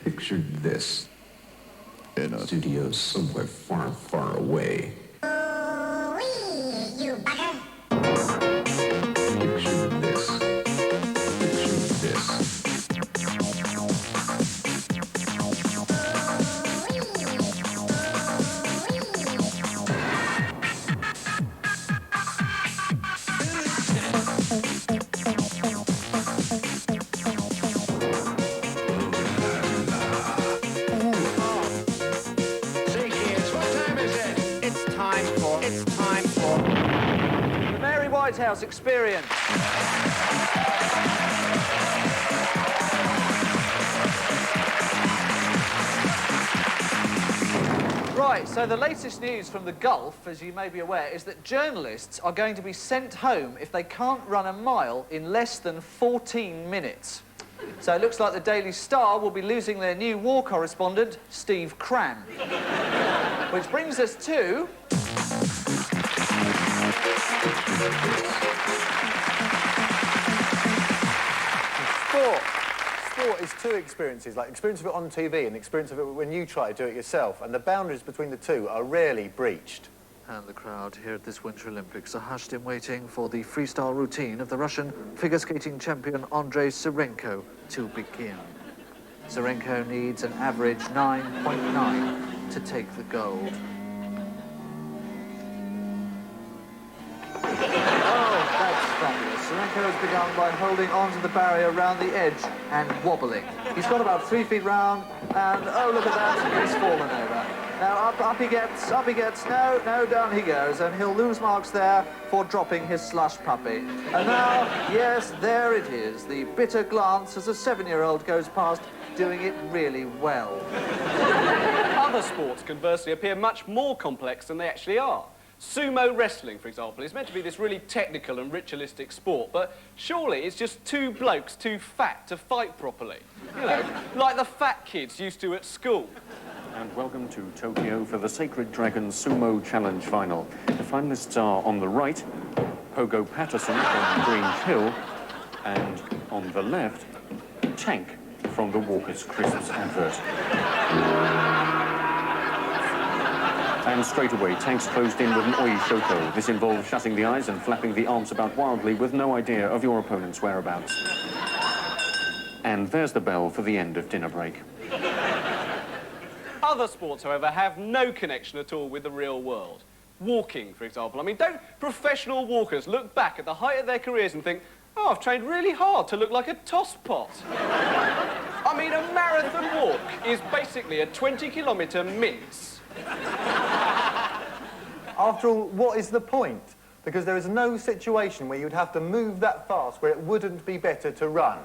Picture this. In a studio somewhere far, far away. You bugger. Picture this. Picture this. Whitehouse experience. Right, so the latest news from the Gulf, as you may be aware, is that journalists are going to be sent home if they can't run a mile in less than 14 minutes. So it looks like the Daily Star will be losing their new war correspondent, Steve Cram. Which brings us to... Sport is two experiences, like experience of it on TV and experience of it when you try to do it yourself, and the boundaries between the two are rarely breached. And the crowd here at this Winter Olympics are hushed in waiting for the freestyle routine of the Russian figure skating champion Andrei Serenko to begin. Serenko needs an average 9.9 to take the gold. Serenko has begun by holding onto the barrier around the edge and wobbling. He's got about 3 feet round, and oh, look at that, he's fallen over. Now up he gets, no, down he goes, and he'll lose marks there for dropping his slush puppy. And now, yes, there it is, the bitter glance as a 7-year-old goes past, doing it really well. Other sports, conversely, appear much more complex than they actually are. Sumo wrestling, for example, is meant to be this really technical and ritualistic sport, but surely it's just two blokes too fat to fight properly. You know, like the fat kids used to at school. And welcome to Tokyo for the Sacred Dragon Sumo Challenge Final. The finalists are on the right, Pogo Patterson from Grange Hill, and on the left, Tank from the Walker's Crisps advert. And straight away, Tank's closed in with an oi shoko. This involves shutting the eyes and flapping the arms about wildly with no idea of your opponent's whereabouts. And there's the bell for the end of dinner break. Other sports, however, have no connection at all with the real world. Walking, for example. I mean, don't professional walkers look back at the height of their careers and think, oh, I've trained really hard to look like a tosspot? I mean, a marathon walk is basically a 20-kilometre mince. After all, what is the point? Because there is no situation where you'd have to move that fast where it wouldn't be better to run.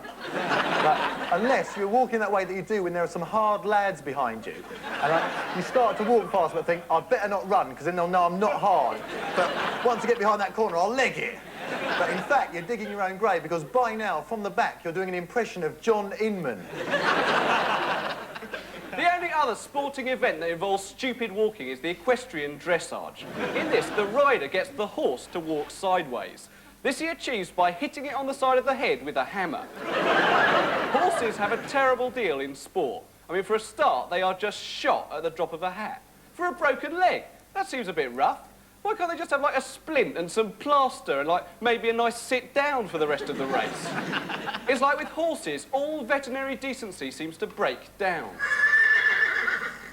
Unless you're walking that way that you do when there are some hard lads behind you. And you start to walk fast but think, I'd better not run because then they'll know I'm not hard. But once I get behind that corner, I'll leg it. But in fact, you're digging your own grave because by now, from the back, you're doing an impression of John Inman. The only other sporting event that involves stupid walking is the equestrian dressage. In this, the rider gets the horse to walk sideways. This he achieves by hitting it on the side of the head with a hammer. Horses have a terrible deal in sport. I mean, for a start, they are just shot at the drop of a hat. For a broken leg, that seems a bit rough. Why can't they just have, like, a splint and some plaster and, like, maybe a nice sit-down for the rest of the race? It's like with horses, all veterinary decency seems to break down.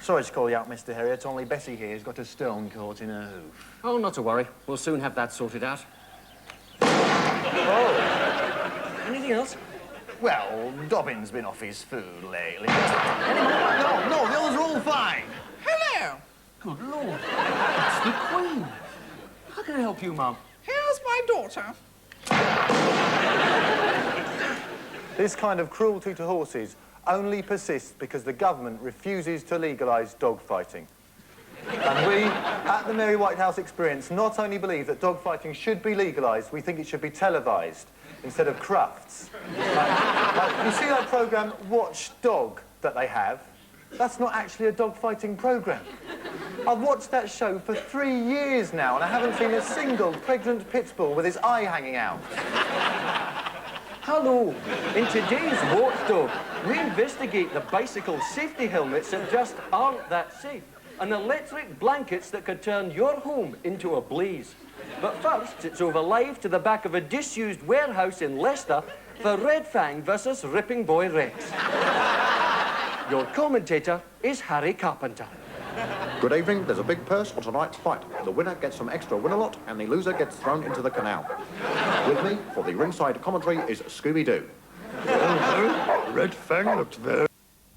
Sorry to call you out, Mr. Harriet, only Bessie here's got a stone caught in her hoof. Oh, not to worry. We'll soon have that sorted out. Oh. Anything else? Well, Dobbin's been off his food lately. Any more? No, the others are all fine. Hello. Good Lord. It's the Queen. How can I help you, Mum? Here's my daughter. This kind of cruelty to horses only persists because the government refuses to legalise dogfighting. And we, at the Mary Whitehouse Experience, not only believe that dogfighting should be legalised, we think it should be televised instead of crufts. You see that programme, Watch Dog, that they have? That's not actually a dogfighting programme. I've watched that show for 3 years now, and I haven't seen a single pregnant pit bull with his eye hanging out. Hello. In today's Watchdog, we investigate the bicycle safety helmets that just aren't that safe, and electric blankets that could turn your home into a blaze. But first, it's over live to the back of a disused warehouse in Leicester for Red Fang versus Ripping Boy Rex. Your commentator is Harry Carpenter. Good evening. There's a big purse on tonight's fight. The winner gets some extra winner lot, and the loser gets thrown into the canal. With me for the ringside commentary is Scooby-Doo. Red Fang looked very...